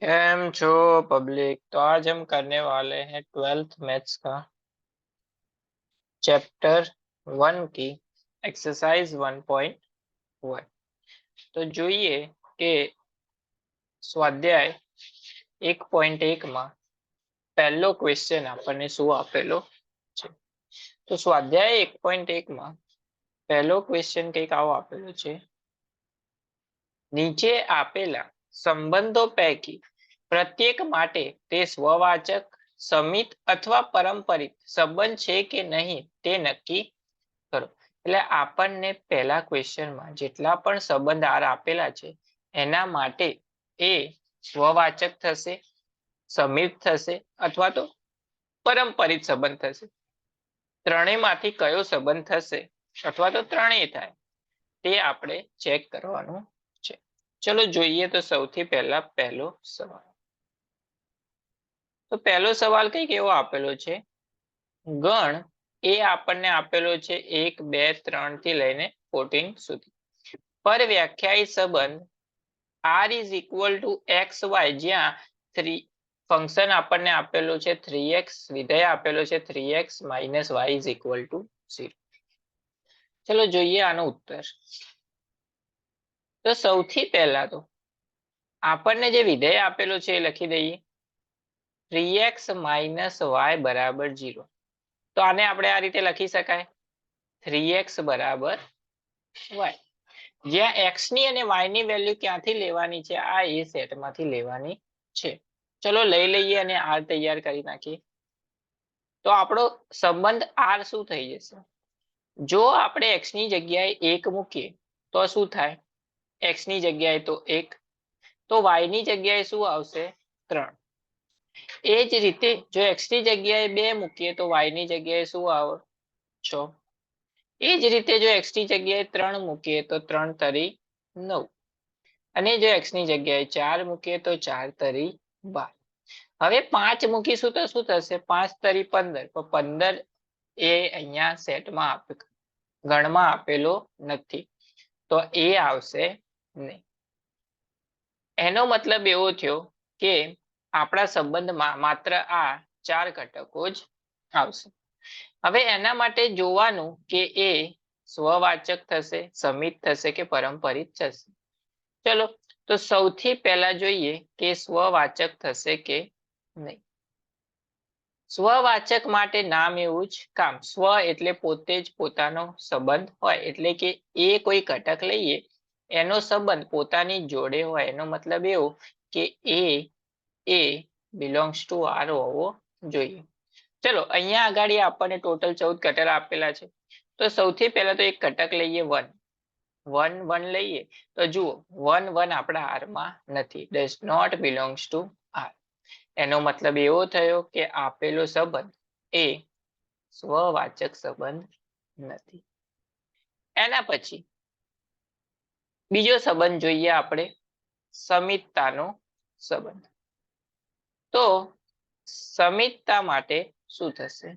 Cam छो public. तो आज हम करने वाले हैं 12th मैथ्स का चैप्टर 1 की एक्सरसाइज 1.1। तो જોઈએ કે સ્વાધ્યાય 1.1 માં પહેલો ક્વેશ્ચન આપણને શું આપેલો છે। તો સ્વાધ્યાય 1.1 માં પહેલો ક્વેશ્ચન કંઈક આવો આપેલો છે। નીચે આપેલા સંબંધો પૈકી પ્રત્યેક માટે તે સ્વવાચક, સમિત અથવા પરંપરિત સંબંધ છે કે નહીં તે નક્કી કરો। એટલે આપણને પહેલા ક્વેશ્ચનમાં જેટલા પણ સંબંધ આર આપેલા છે એના માટે એ સ્વવાચક થશે, સમિત થશે અથવા તો પરંપરિત સંબંધ થશે। ત્રણેયમાંથી કયો સંબંધ થશે અથવા તો ત્રણેય થાય તે આપણે ચેક કરવાનું છે। ચલો જોઈએ તો સૌથી પહેલા પહેલો સવાલ। તો પહેલો સવાલ કંઈક એવો આપેલો છે, ગણ એ આપણને આપેલો છે 1, 2, 3 થી લઈને 14 સુધી પર વ્યાખ્યાયિત સંબંધ r is equal to X Y, જ્યાં ફંક્શન આપણને આપેલું છે 3x, વિધેય આપેલો છે 3x minus Y is equal to 0। ચલો જોઈએ આનો ઉત્તર। તો સૌથી પહેલા તો આપણને જે વિધેય આપેલો છે એ લખી દઈએ 3x માઇનસ વાય બરાબર 0। તો આને આપણે આ રીતે લખી શકાય 3x બરાબર y, જ્યાં x ની અને y ની વેલ્યુ ક્યાંથી લેવાની છે, આ એ સેટમાંથી લેવાની છે। ચલો લઈ લઈએ અને r તૈયાર કરી નાખીએ। તો આપણો સંબંધ r શું થઈ જશે, જો આપણે x ની જગ્યાએ 1 મૂકીએ તો શું થાય, x ની જગ્યાએ તો 1, તો y ની જગ્યાએ શું આવશે 3। એ જ રીતે જો x ની જગ્યાએ 2 મૂકીએ તો y ની જગ્યાએ શું આવે 6। એ જ રીતે જો x ની જગ્યાએ 3 મૂકીએ તો 3 તરી 9, અને જો x ની જગ્યાએ 4 મૂકીએ તો 4 તરી 12। હવે 5 મૂકીશું તો શું થશે, 5 તરી 15, તો 15 એ અહીંયા સેટમાં ગણમાં આપેલો નથી, તો એ આવશે નહીં। એનો મતલબ એવો થયો કે આપણા સંબંધમાં માત્ર આ 4 ઘટકો જ આવશે। હવે એના માટે જોવાનું કે એ સ્વવાચક થશે, સમિત થશે કે પરંપરિત થશે। ચલો તો સૌથી પહેલા જોઈએ કે સ્વવાચક થશે કે નહીં। સ્વવાચક માટે નામ એવું જ કામ, સ્વ એટલે પોતે જ પોતાનો સંબંધ હોય, એટલે કે એ કોઈ ઘટક લઈએ એનો સંબંધ પોતાની જોડે હોય, એનો મતલબ એવો કે એ બિલોંગ્સ ટુ આર હોવો જોઈએ। ચલો અહીંયા આગળ આપણને ટોટલ 14 ઘટક આપેલા છે, તો સૌથી પહેલા તો એક ઘટક લઈએ 1 લઈએ તો જુઓ 1 આપણા આરમાં નથી, does not belongs to R. એનો મતલબ એવો થયો કે આપેલો સંબંધ એ સ્વવાચક સંબંધ નથી। એના પછી બીજો સંબંધ જોઈએ આપણે, સમિતતાનો સંબંધ। તો સમિતતા માટે શું થશે,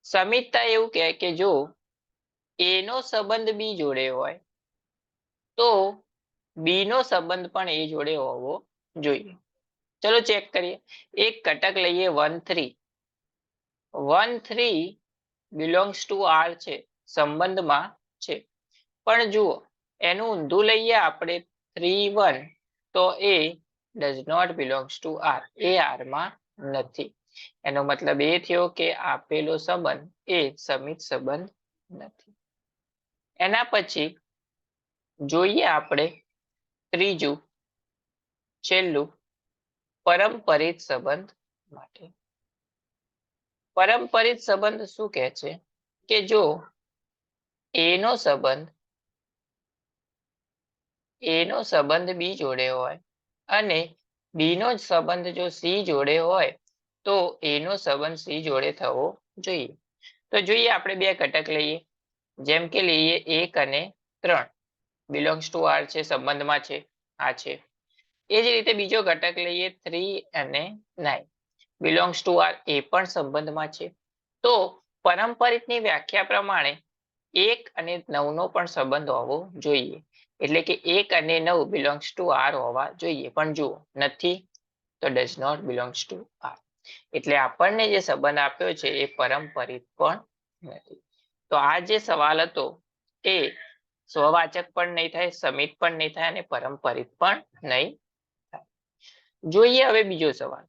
સમિતતા એવું કહે કે જો એ નો સંબંધ બી જોડે હોય તો બી નો સંબંધ પણ એ જોડે હોવો જોઈએ। ચલો ચેક કરીએ, એક ઘટક લઈએ 1 3 બિલોંગ્સ ટુ આર છે, સંબંધમાં છે, પણ જુઓ એનું ઊંધું લઈએ આપણે 3 1, તો એ does not belongs to R, એ આરમાં નથી। એનો મતલબ એ થયો કે આપેલો સંબંધ એ સમિત સંબંધ નથી। એના પછી જોઈએ આપણે ત્રીજું છેલ્લું પરંપરિત સંબંધ માટે। પરંપરિત સંબંધ શું કહે છે કે જો એ નો સંબંધ બી જોડે હોય અને બી નો સંબંધ જો સી જોડે હોય તો એ નો સંબંધ સી જોડે થવો જોઈએ। તો જોઈએ આપણે બે ઘટક લઈએ, જેમ કે લઈએ 1 અને 3 બિલોંગ્સ ટુ આર છે, સંબંધમાં છે, આ છે। એ જ રીતે બીજો ઘટક લઈએ 3 અને 9 બિલોંગ્સ ટુ આર, એ પણ સંબંધમાં છે। તો પરંપરિતની વ્યાખ્યા પ્રમાણે 1 અને 9 નો પણ સંબંધ હોવો જોઈએ, એટલે કે 1 અને 9 બિલોંગ્સ ટુ આર હોવા જોઈએ, પણ જુઓ નથી, તો does not belongs to R. એટલે આપણને જે સંબંધ આપ્યો છે એ પરંપરિત પણ નથી. તો આ જે સવાલ હતો એ સ્વવાચક પણ નહીં થાય, સમિત પણ નહીં થાય અને પરંપરિત પણ નહીં થાય. જોઈએ હવે બીજો સવાલ.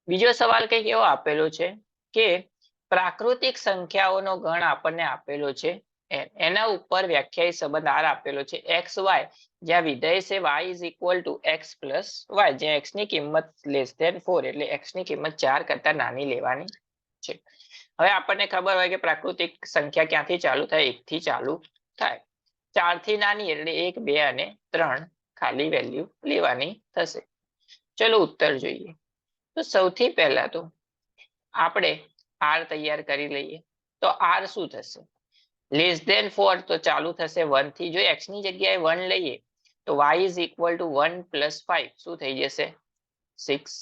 બીજો સવાલ કંઈક એવો આપેલો છે કે પ્રાકૃતિક સંખ્યાઓનો ગણ આપણને આપેલો છે, એના ઉપર વ્યાખ્યાયિત સંબંધ આર આપેલો છે એક્સ વાય, જ્યાં વિધેય છે y is equal to X plus Y, જ્યાં એક્સ ની કિંમત લેસ ધેન 4, એટલે એક્સ ની કિંમત 4 કરતા નાની લેવાની છે. હવે આપણને ખબર હોય કે પ્રાકૃતિક સંખ્યા ક્યાંથી ચાલુ થાય, 1 થી ચાલુ થાય. 4 થી નાની એટલે 1, 2 અને 3 ખાલી વેલ્યુ લેવાની થશે. ચલો ઉત્તર જોઈએ. તો સૌથી પહેલા તો આપણે આર તૈયાર કરી લઈએ. તો આર શું થશે? લેસ ધેન 4 તો ચાલુ થશે 1 થી. જો એક્સ ની જગ્યાએ 1 લઈએ તો y is equal two 1 plus 5 શું થઈ જશે? 6.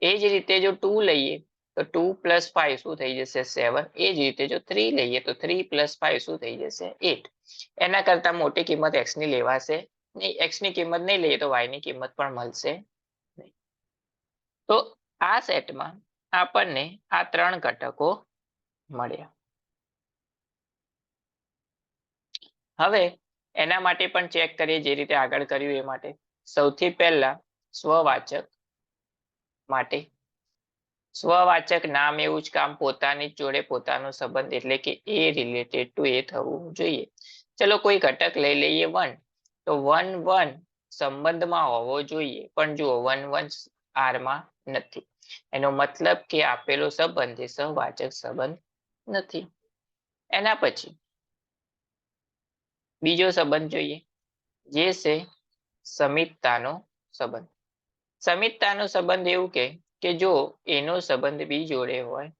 એ જ રીતે જો 2 લઈએ તો 2 પ્લસ 5 શું થઈ જશે? 7. એ જ રીતે જો 3 લઈએ તો 3 પ્લસ 5 શું થઈ જશે? 8. એના કરતા મોટી કિંમત એક્સ ની લેવાશે નહીં. એક્સ ની કિંમત નહીં લઈએ તો વાય ની કિંમત પણ મળશે નહીં. તો આ સેટમાં આપણને આ 3 ઘટકો મળ્યા. હવે એના માટે પણ ચેક કરીએ જે રીતે આગળ કર્યું એ માટે. સૌથી પહેલા સ્વવાચક માટે. સ્વવાચક નામ એવું જ કામ, પોતાની જોડે પોતાનો સંબંધ, એટલે કે એ રિલેટેડ ટુ એ થવું જોઈએ. ચલો કોઈ ઘટક લઈ લઈએ 1. તો 1 1 સંબંધમાં હોવો જોઈએ, પણ જુઓ 1 1 આરમાં નથી. એનો મતલબ કે આપેલો સંબંધ એ સહવાચક સંબંધ નથી. એના પછી બીજો સંબંધ જોઈએ, જે છે સમિતતાનો સંબંધ. સમિતતાનો સંબંધ એવું કે જો એનો સંબંધ બી જોડે હોય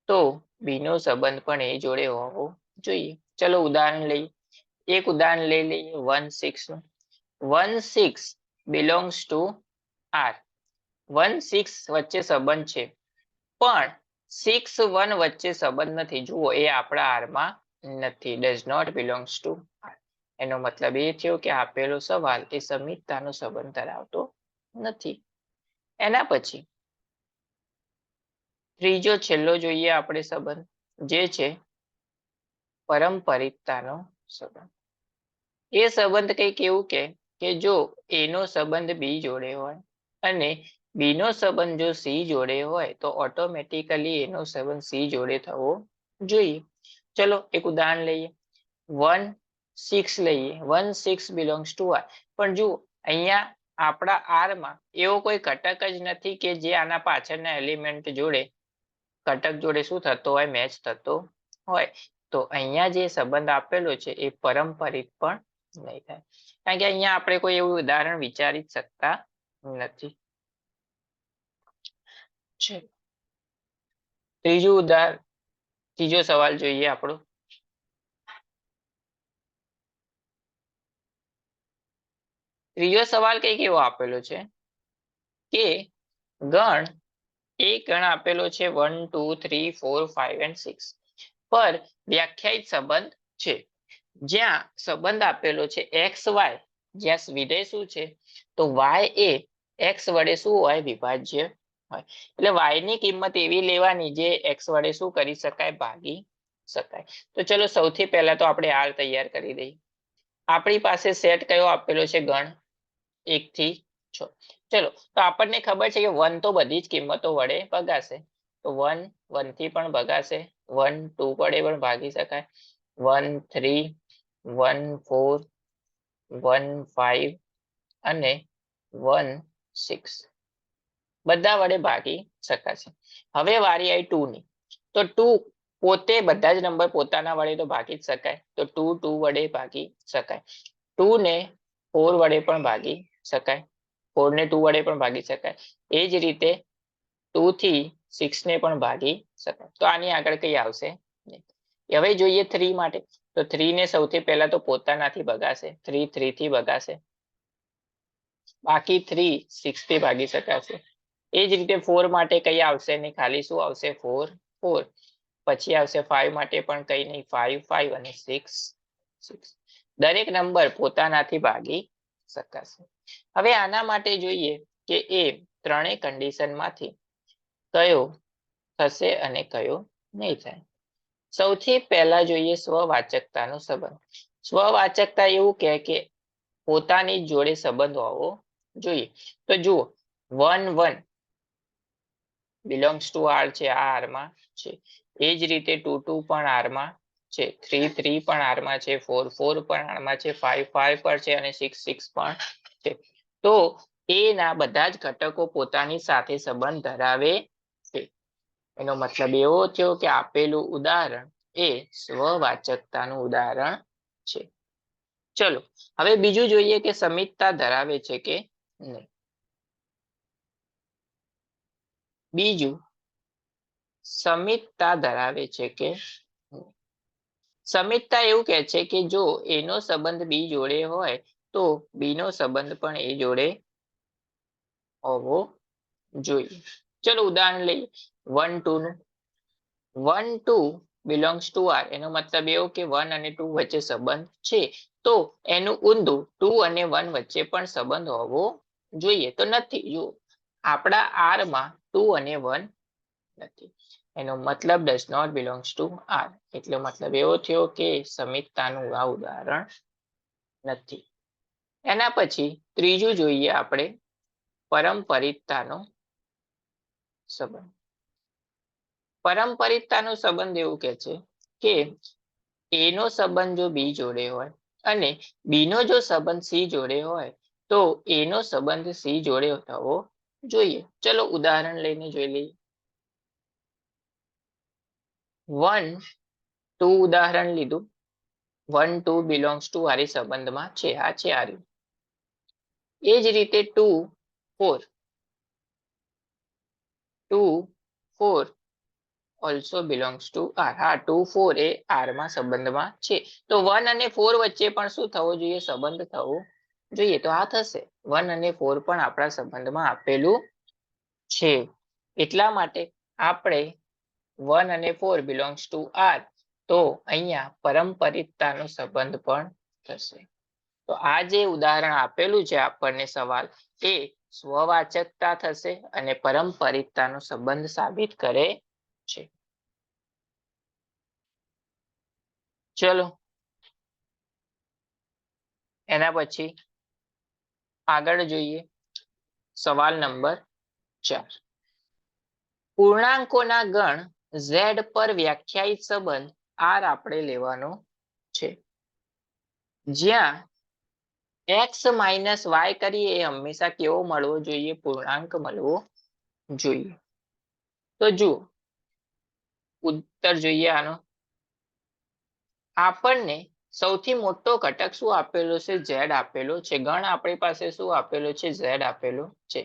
તો બી નો સંબંધ પણ એ જોડે હોવો જોઈએ. ચલો ઉદાહરણ લઈએ. એક ઉદાહરણ લઈ લઈએ 1 6 નું. 1 6 બિલોંગ્સ ટુ આર. 1 6 વચ્ચે સંબંધ છે, પણ 6 1 વચ્ચે સંબંધ નથી. જુઓ એ આપણા આરમાં નથી, does not belongs to R. એનો મતલબ એ થયો કે આપેલો સવાલ એ સમિતતાનો સંબંધ ધરાવતો નથી. એના પછી ત્રીજો છેલ્લો જોઈએ આપણે સંબંધ, જે છે પરંપરિતતાનો સંબંધ. એ સંબંધ કંઈક એવું કે જો એનો સંબંધ બી જોડે હોય અને બી નો સંબંધ જો સી જોડે હોય તો ઓટોમેટિકલી એનો સંબંધ સી જોડે થવો જોઈએ. ચલો એક ઉદાહરણ લઈએ. 1 6 લઈએ. 1 6 બિલોંગ્સ ટુ આર. પણ જુઓ અહીંયા આપણા આરમાં એવો કોઈ ઘટક જ નથી કે જે આના પાછળના એલિમેન્ટ જોડે ઘટક જોડે શું થતો હોય? મેચ થતો હોય. તો અહીંયા જે સંબંધ આપેલો છે એ પરંપરિત પણ નહીં થાય, કારણ કે અહીંયા આપણે કોઈ એવું ઉદાહરણ વિચારી જ શકતા નથી. ત્રીજો સવાલ જોઈએ આપણો. ત્રીજો સવાલ કઈક એવો આપેલો છે કે ગણ એક ગણ આપેલો છે 1 2 3 4 5 and 6 પર વ્યાખ્યાયિત સંબંધ છે, જ્યાં સંબંધ આપેલો છે એક્સ વાય, જ્યાં વિધેય શું છે? તો વાય એ એક્સ વડે શું હોય? વિભાજ્ય હોય. એટલે વાય ની કિંમત એવી લેવાની જે એક્સ વડે શું કરી શકાય? ભાગી શકાય. તો ચલો સૌથી પહેલા તો આપણે આર તૈયાર કરી દઈએ. આપણી પાસે સેટ કયો આપેલો છે? ગણ 1 થી 6. ચલો તો આપણને ખબર છે કે 1 તો બધી જ કિંમતો વડે ભગાશે, તો 1 1 થી પણ ભગાશે, 1 2 વડે પણ ભાગી શકાય, 1 3 1 4 1 5 અને 1 6 બધા વડે ભાગી શકાશે. હવે વારી આવી 2 ની. તો 2 પોતે બધા જ નંબર પોતાના વડે તો ભાગી જ શકાય, તો 2 2 વડે ભાગી શકાય. 2 ને 4 વડે પણ ભાગી શકાય, 4 ને 2 વડે પણ ભાગી શકાય. એ જ રીતે 2 થી 6 ને પણ ભાગી શકાય. તો આની આગળ કઈ આવશે નહીં. હવે જોઈએ 3 માટે. તો 3 ને સૌથી પહેલા તો પોતાનાથી ભગાશે, 3 3 થી ભગાશે, બાકી 3 6 થી ભાગી શકાશે. એ જ રીતે 4 માટે કઈ આવશે નહીં, ખાલી શું આવશે? 4 4. પછી આવશે 5 માટે પણ કઈ નહીં, 5 5 અને 6 6. દરેક નંબર પોતાનાથી ભાગી શકાશે. હવે આના માટે જોઈએ કે એ ત્રણેય કન્ડિશનમાંથી કયો થશે અને કયો નહીં થાય. સૌથી પહેલા જોઈએ સ્વવાચકતાનો સંબંધ. સ્વવાચકતા એવું કહે કે પોતાની જોડે સંબંધ હોવો જોઈએ. તો જુઓ 1 1 બિલોંગ્સ ટુ આર છે, આ આરમાં છે. એ જ રીતે 2 2 પણ આરમાં છે, 3 3 પણ આરમાં છે, 4 4 પણ આરમાં છે, 5 5 પણ છે અને 6 6 પણ છે. તો એના બધા જ ઘટકો પોતાની સાથે સંબંધ ધરાવે છે. એનો મતલબ એવો થયો કે આપેલું ઉદાહરણ એ સ્વવાચકતાનું ઉદાહરણ છે. ચલો હવે બીજું જોઈએ કે સમિતતા ધરાવે છે કે નહીં. બીજું સમિતતા ધરાવે છે કે નહીં. સમિતતા એવું કહે છે કે જો એનો સંબંધ બી જોડે હોય તો બી નો સંબંધ પણ એ જોડે હોવો જોઈએ. ચલો ઉદાહરણ લઈએ 1 2 નું. 1 2 બિલોંગ્સ ટુ આર, એનો મતલબ એવો કે 1 અને 2 વચ્ચે સંબંધ છે. તો એનું ઊંધું 2 અને 1 વચ્ચે પણ સંબંધ હોવો જોઈએ. તો નથી. જો આપણા આર માં 2 અને 1 નથી. એનો મતલબ does not belongs to R. એટલે મતલબ એવો થયો કે સમિતતાનું આ ઉદાહરણ નથી. એના પછી ત્રીજું જોઈએ આપણે પરંપરિતતાનો સંબંધ. પરંપરિતતાનો સંબંધ એવું કે છે કે એનો સંબંધ જો બી જોડે હોય અને બી નો જો સંબંધ સી જોડે હોય તો એનો સંબંધ સી જોડે થવો જોઈએ. ચલો ઉદાહરણ લઈને જોઈ લઈએ. 1 2 ઉદાહરણ લીધું. 1 2 બિલોંગ્સ ટુ આર એ સંબંધમાં છે. આ છે આર્યું. એ જ રીતે 2 4 2 4 ઓલ્સો બિલોંગ્સ ટુ આર. હા 2 4 એ આર માં સંબંધમાં છે. તો 1 અને 4 વચ્ચે પણ શું થવો જોઈએ? સંબંધ થવો જોઈએ. તો આ થશે. 1 અને 4 પણ આપણા સંબંધમાં આપેલું છે. એટલા માટે આપણે 1 અને 4 બિલોંગ્સ ટુ આર, તો અહીંયા પરંપરિતતાનો સંબંધ પણ થશે. તો આ જે ઉદાહરણ આપેલું છે આપણને સવાલ, એ સ્વવાચકતા થશે અને પરંપરિતતાનો સંબંધ સાબિત કરે છે. ચલો એના પછી આગળ જોઈએ સવાલ નંબર 4. પૂર્ણાંકોના ગણ Z પર વ્યાખ્યાયિત સંબંધ R આપણે લેવાનો છે. જ્યાં x માઇનસ y કરીએ એ હંમેશા કેવો મળવો જોઈએ? પૂર્ણાંક મળવો જોઈએ. તો જુઓ ઉત્તર જોઈએ આનો. આપણને સૌથી મોટો ઘટક શું આપેલો છે? Z આપેલો છે. ગણ આપણી પાસે શું આપેલો છે? Z આપેલો છે.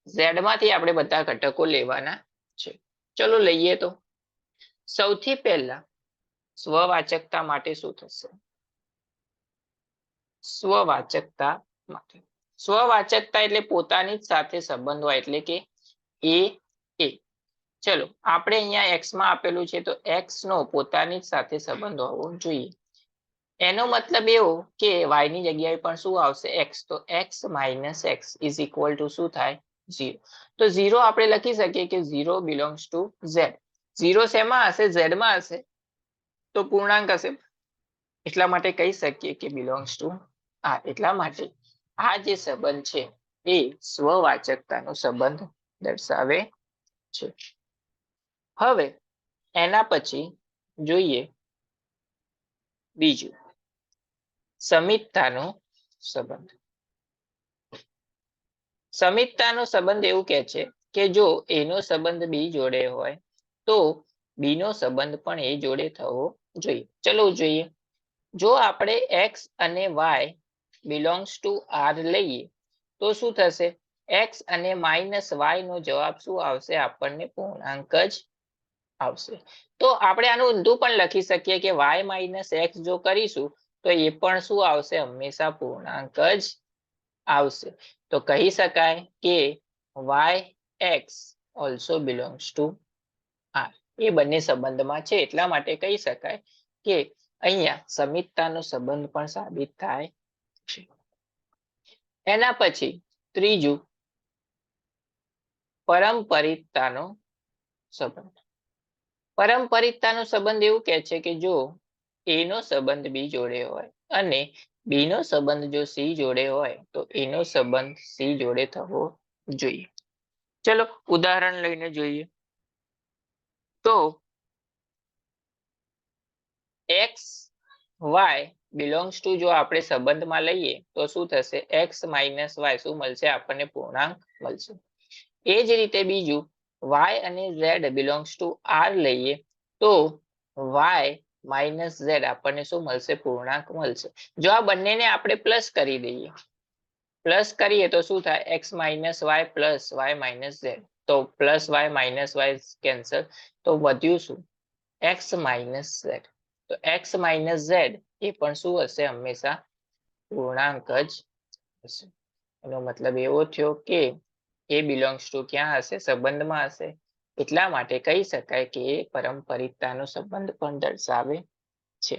Z માંથી આપણે બધા ઘટકો લેવાના છે. ચલો લઈએ. તો સૌથી પહેલા સ્વવાચકતા માટે શું થશે? સ્વવાચકતા માટે સ્વવાચકતા એટલે પોતાની જ સાથે સંબંધ હોય, એટલે કે એ. ચલો આપણે અહીંયા x માં આપેલું છે તો x નો પોતાની જ સાથે સંબંધ હોવો જોઈએ. એનો મતલબ એવો કે y ની જગ્યાએ પણ શું આવશે? x. તો x minus x is equal two શું થાય? 0. તો 0 આપણે લખી શકીએ કે 0 બિલોંગ્સ ટુ z. 0 શેમાં હશે? z માં હશે. તો પૂર્ણાંક હશે. એટલા માટે કહી શકીએ કે બિલોંગ્સ ટુ આર. એટલા માટે આ જે સંબંધ છે એ સ્વવાચકતાનો સંબંધ દર્શાવે છે. હવે એના પછી જોઈએ બીજું સમિતતાનો સંબંધ. સમિતતાનો સંબંધ એવું કહે છે કે જો એનો સંબંધ બી જોડે હોય તો બી નો સંબંધ પણ એ જોડે થવો જોઈએ. ચલો જોઈએ. જો આપણે x અને y બિલોંગ્સ ટુ આર લઈએ તો શું થશે? x અને માઇનસ y નો જવાબ શું આવશે? આપણને પૂર્ણાંક જ આવશે. તો આપણે આનું ઊંધું પણ લખી શકીએ કે y માઇનસ x જો કરીશું તો એ પણ શું આવશે? હંમેશા પૂર્ણાંક જ આવશે. તો કહી શકાય કે yx also belongs to R. એ બંને સંબંધમાં છે. એટલા માટે કહી શકાય કે અહીંયા સમિતતાનો સંબંધ પણ સાબિત થાય છે. એના પછી ત્રીજું પરમપરિતતાનો સંબંધ. પરમપરિતતાનો સંબંધ એવું કહે છે કે જો A નો સંબંધ B જોડે હોય અને B નો સંબંધ જો C જોડે હોય તો A નો સંબંધ C જોડે થવો જોઈએ. ચલો ઉદાહરણ લઈને જોઈએ. તો x y બિલોંગ્સ ટુ જો આપણે સંબંધમાં લઈએ તો શું થશે? x માઇનસ y શું મળશે? આપણને પૂર્ણાંક મળશે. એ જ રીતે બીજું y અને z બિલોંગ્સ ટુ r લઈએ તો y માઇનસ z આપણને શું મળશે? પૂર્ણાંક મળશે. જો આ બંનેને આપણે પ્લસ કરી દઈએ, પ્લસ કરીએ તો શું થાય? x minus y plus y minus z. તો plus y minus y cancel, તો વધ્યું શું? x minus z. તો x માઇનસ z એ પણ શું હશે? હંમેશા પૂર્ણાંક જ હશે. એનો મતલબ એવો થયો કે એ બિલોંગ્સ ટુ ક્યાં હશે? સંબંધમાં હશે. એટલા માટે કહી શકાય કે એ પરમપરિતતાનો સંબંધ પણ દર્શાવે છે.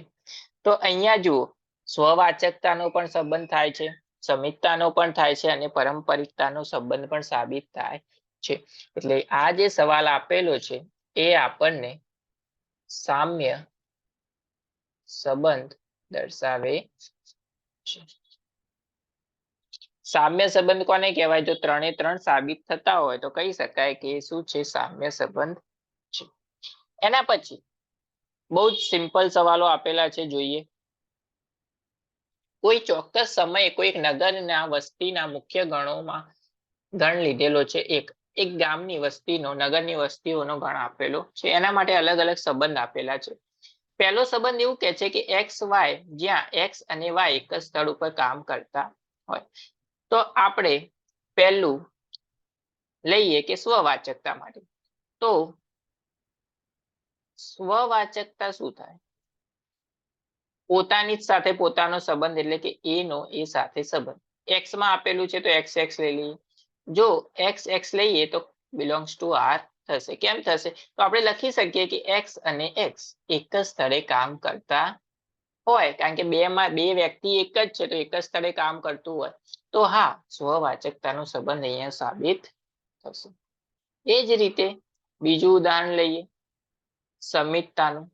તો અહીંયા જુઓ, સ્વવાચકતાનો પણ સંબંધ થાય છે, સમિતતાનો પણ થાય છે અને પરમપરિતતાનો સંબંધ પણ સાબિત થાય છે. એટલે આ જે સવાલ આપેલો છે એ આપણને સામ્ય સંબંધ દર્શાવે છે. સામ્ય સંબંધ કોને કહેવાય? જો ત્રણે ત્રણ સાબિત થતા હોય તો કહી શકાય કે શું છે? સામ્ય સંબંધ છે. એના પછી બહુ જ સિમ્પલ સવાલો આપેલા છે, જોઈએ. કોઈ ચોક્કસ સમયે કોઈ નગરના વસ્તીના મુખ્ય ગણોમાં ગણ લીધેલો છે. એક ગામની વસ્તીનો, નગરની વસ્તીઓનો ગણ આપેલો છે. એના માટે અલગ અલગ સંબંધ આપેલા છે. પહેલો સંબંધ એવું કહે છે કે એક્સ વાય, જ્યાં એક્સ અને વાય એક જ સ્થળ ઉપર કામ કરતા હોય. તો આપણે પહેલું લઈએ કે સ્વવાચકતા માટે. તો સ્વવાચકતા શું થાય? પોતાની જ સાથે પોતાનો સંબંધ, એટલે કે એ નો એ સાથે સંબંધ. એક્સ માં આપેલું છે તો એક્સ એક્સ લઈ લઈએ. જો એક્સ એક્સ લઈએ તો બિલોંગ્સ ટુ આર થશે. કેમ થશે? તો આપણે લખી શકીએ કે એક્સ અને એક્સ એક જ સ્થળે કામ કરતા હોય, કારણ કે બે વ્યક્તિ એક જ છે તો એક જ સ્થળે કામ કરતું હોય. તો હા, સ્વવાચકતાનો સંબંધ અહીંયા સાબિત થશે. એ જ રીતે બીજું ઉદાહરણ લઈએ, સમિતતાનું.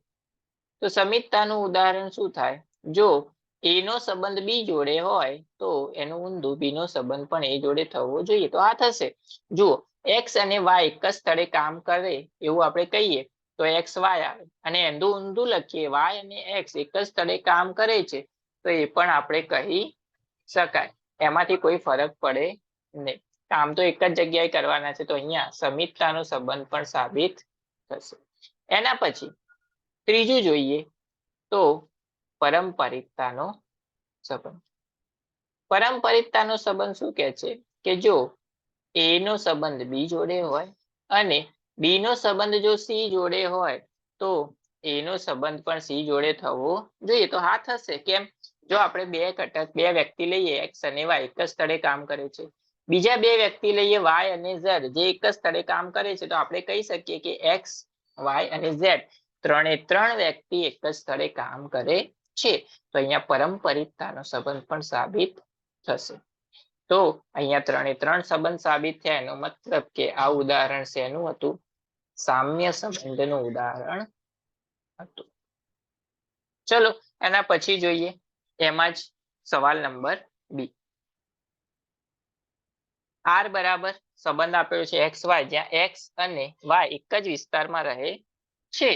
તો સમિતતાનું ઉદાહરણ શું થાય? જો એ નો સંબંધ બી જોડે હોય તો એનું ઊંધું બી નો સંબંધ પણ એ જોડે થવો જોઈએ. તો આ થશે. જુઓ, એક્સ અને વાય એક જ સ્થળે કામ કરે એવું આપણે કહીએ તો એક્સ વાય આવે, અને એનું ઊંધું લખીએ વાય અને એક્સ એક જ સ્થળે કામ કરે છે તો એ પણ આપણે કહી શકાય. એમાંથી કોઈ ફરક પડે નહીં, કામ તો એક જ જગ્યાએ કરવાના છે. તો અહીંયા સમિતતાનો સંબંધ પણ સાબિત થશે. એના પછી ત્રીજું જોઈએ તો પરમપરિતતાનો સંબંધ. પરમપરિતતાનો સંબંધ શું કહે છે કે જો એ નો સંબંધ બી જોડે હોય અને બી નો સંબંધ જો સી જોડે હોય તો એ નો સંબંધ પણ સી જોડે થવો જોઈએ. તો હા થશે. કેમ? જો આપણે બે વ્યક્તિ લઈએ એક્સ અને વાય એક જ સ્થળે કામ કરે છે, બીજા બે વ્યક્તિ લઈએ વાય અને ઝેડ જે એક જ સ્થળે કામ કરે છે, તો આપણે કહી શકીએ કે એક્સ વાય અને ઝેડ ત્રણે ત્રણ વ્યક્તિ એક જ સ્થળે કામ કરે છે. તો અહીંયા પરમપરિતતાનો સંબંધ પણ સાબિત થશે. તો અહીંયા ત્રણે ત્રણ સંબંધ સાબિત થયા. એનો મતલબ કે આ ઉદાહરણ શેનું હતું? સામ્ય સંબંધનું ઉદાહરણ હતું. ચલો એના પછી જોઈએ એમાં જ સવાલ નંબર બી. આર બરાબર સંબંધ આપેલો છે એક્સ વાય, જ્યાં એક્સ અને વાય એક જ વિસ્તારમાં રહે છે.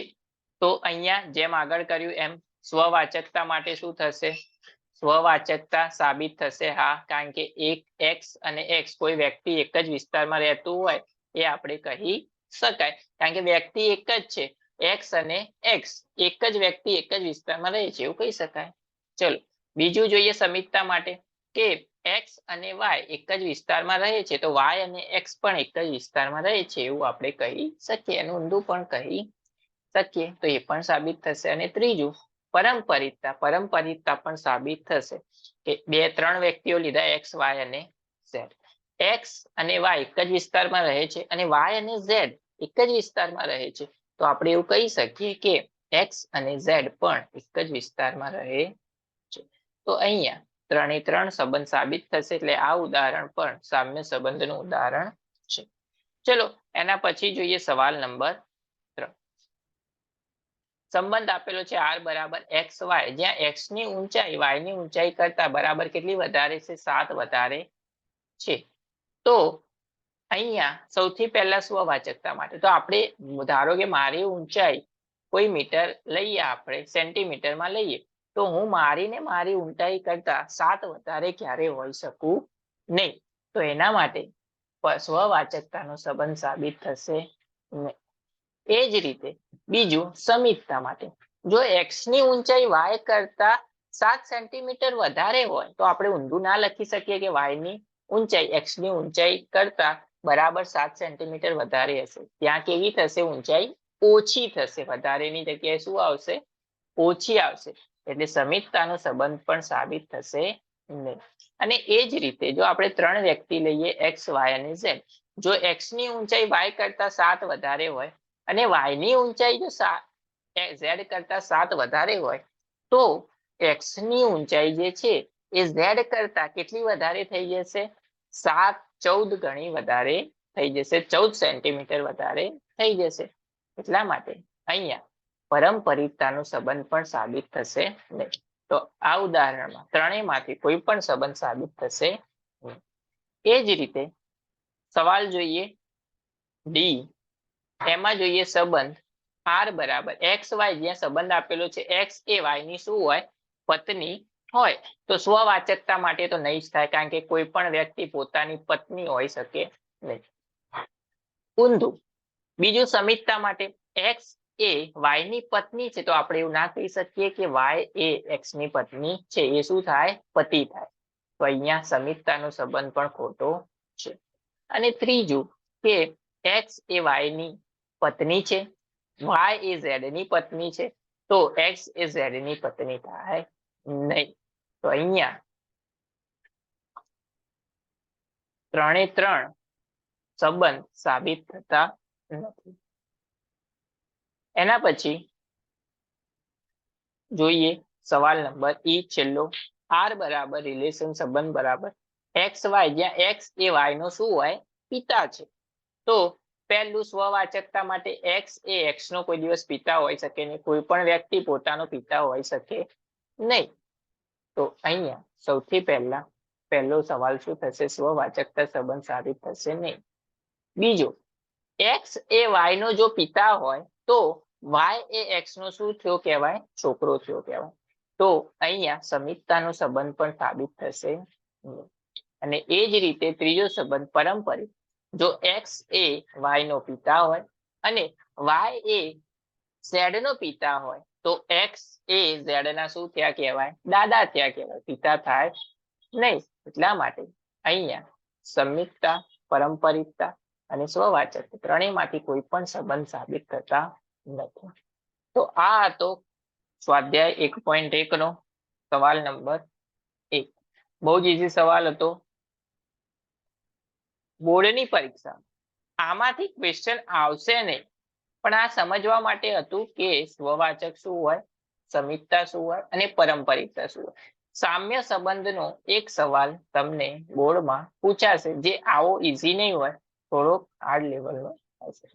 તો અહીંયા જેમ આગળ કર્યું એમ સ્વવાચકતા માટે શું થશે? સ્વવાચકતા સાબિત થશે. હા, કારણ કે એક એક્સ અને એક્સ કોઈ વ્યક્તિ એક જ વિસ્તારમાં રહેતું હોય એ આપણે કહી શકાય, કારણ કે વ્યક્તિ એક જ છે. એક્સ અને એક્સ એક જ વ્યક્તિ એક જ વિસ્તારમાં રહે છે એવું કહી શકાય. ચલો બીજું જોઈએ સમિતતા માટે કે એક્સ અને વાય એક જ વિસ્તારમાં રહે છે તો વાય અને એક્સ પણ એક જ વિસ્તારમાં રહે છે એવું આપણે કહી શકીએ. એનું ઊંધું પણ કહી શકીએ. તો એ પણ સાબિત થશે. અને ત્રીજું પરમપરિતતા પણ સાબિત થશે કે ત્રણ વ્યક્તિઓ લીધા એક્સ વાય અને ઝેડ. એક્સ અને વાય એક જ વિસ્તારમાં રહે છે અને વાય અને ઝેડ એક જ વિસ્તારમાં રહે છે. તો આપણે એવું કહી શકીએ કે એક્સ અને ઝેડ પણ એક જ વિસ્તારમાં રહે છે. તો અહીંયા 3 એ 3 સંબંધ સાબિત થશે, એટલે આ ઉદાહરણ પણ સામ્ય સંબંધનું ઉદાહરણ છે. ચલો એના પછી જોઈએ સવાલ નંબર 3. સંબંધ આપેલો છે r બરાબર એક્સ વાય, જ્યાં એક્સ ની ઊંચાઈ વાય ની ઊંચાઈ કરતા બરાબર કેટલી વધારે છે? 7 વધારે છે. તો અહીંયા સૌથી પહેલા સ્વવાચકતા માટે તો આપણે ધારો કે મારી ઊંચાઈ કોઈ મીટર લઈએ, આપણે સેન્ટીમીટરમાં લઈએ, તો હું મારી ઊંચાઈ કરતા 7 વધારે ક્યારે હોઈ શકું નહીં. તો એના માટે સ્વવાચકતાનો સંબંધ સાબિત થશે નહીં. એ જ રીતે બીજું સમીપતા માટે, જો એક્સ ની ઊંચાઈ વાય કરતા 7 સેન્ટીમીટર વધારે હોય તો આપણે ઊંધું ના લખી શકીએ કે વાય ની ઊંચાઈ એક્સ ની ઊંચાઈ કરતા બરાબર 7 સેન્ટીમીટર વધારે હશે. ત્યાં કેવી થશે? ઊંચાઈ ઓછી થશે. વધારેની જગ્યાએ શું આવશે? ઓછી આવશે. એટલે સમીપતાનો સંબંધ પણ સાબિત થશે નહીં. અને એ જ રીતે જો આપણે 3 વ્યક્તિ લઈએ એક્સ વાય અને ઝેડ, જો એક્સ ની ઊંચાઈ વાય કરતા 7 વધારે હોય અને વાય ની ઊંચાઈ જો ઝેડ કરતા 7 વધારે હોય, તો એક્સ ની ઊંચાઈ જે છે એ ઝેડ કરતા કેટલી વધારે થઈ જશે? 14 ગણી વધારે થઈ જશે, 14 સેન્ટીમીટર વધારે થઈ જશે. એટલા માટે અહીંયા પરંપરિતતાનો સંબંધ પણ સાબિત થશે નહીં. તો આ ઉદાહરણમાં ત્રણેયમાંથી કોઈ પણ સંબંધ સાબિત થશે નહીં. એ જ રીતે સવાલ જોઈએ ડી. એમાં જોઈએ સંબંધ r બરાબર એક્સ વાય, જ્યાં સંબંધ આપેલો છે એક્સ એ વાય ની શું હોય? પત્ની હોય. તો સ્વવાચકતા માટે તો નહીં જ થાય, કારણ કે કોઈ પણ વ્યક્તિ પોતાની પત્ની હોઈ શકે નહીં. ઊંધું. બીજું સમીપતા માટે, એક્સ એ વાય ની પત્ની છે, તો આપણે એવું ના કહી શકીએ કે વાય એ એક્સ ની પત્ની છે. એ શું થાય? પતિ થાય. તો અહીંયા સમીપતાનો સંબંધ પણ ખોટો છે. અને ત્રીજું કે એક્સ એ વાય ની પત્ની છે, વાય એ ઝેડ ની પત્ની છે, તો એક્સ એ ઝેડ ની પત્ની થાય નહીં. તો અહીંયા 3 એ 3 સંબંધ સાબિત થતા નથી. એના પછી જોઈએ સવાલ નંબર ઈ, છેલ્લો. r બરાબર રિલેશન સંબંધ બરાબર એક્સ વાય, જ્યાં એક્સ એ વાય નો શું હોય? પિતા છે. તો પહેલું સ્વવાચકતા માટે એક્સ એ એક્સ નો કોઈ દિવસ પિતા હોઈ શકે નહીં. કોઈ પણ વ્યક્તિ પોતાનો પિતા હોઈ શકે નહીં. તો અહીંયા સૌથી પહેલો સવાલ શું થશે? સ્વવાચકતા સંબંધ સાબિત થશે નહીં. બીજો, એક્સ એ વાય નો જો પિતા હોય તો વાય એ એક્સ નો શું થયો કહેવાય? છોકરો થયો કહેવાય. તો અહીંયા સમીપતાનો સંબંધ પણ સાબિત થશે નહીં. અને એ જ રીતે ત્રીજો સંબંધ પારંપરિક, જો એક્સ એ વાય નો પિતા હોય અને વાય એ ઝેડ નો પિતા હોય, તો એક્સ એ ઝેડ ના શું થયા કહેવાય? દાદા થયા કહેવાય, પિતા થાય નહીં. એટલા માટે અહીંયા સમીપતા, પારંપરિકતા અને સ્વવાચક ત્રણેયમાંથી કોઈ પણ સંબંધ સાબિત થતા નથી. તો આ હતો સ્વાધ્યાય 1.1 નો સવાલ નંબર 1. બહુ જ ઈઝી સવાલ હતો. બોર્ડની પરીક્ષા આમાંથી ક્વેશ્ચન આવશે નહીં, પણ આ સમજવા માટે હતું કે સ્વવાચક શું હોય, સમીપતા શું હોય અને પારંપરિકતા શું હોય. સામ્ય સંબંધનો એક સવાલ તમને બોર્ડમાં પૂછાશે, જે આવો ઈઝી નહીં હોય, થોડોક હાર્ડ લેવલનો હશે.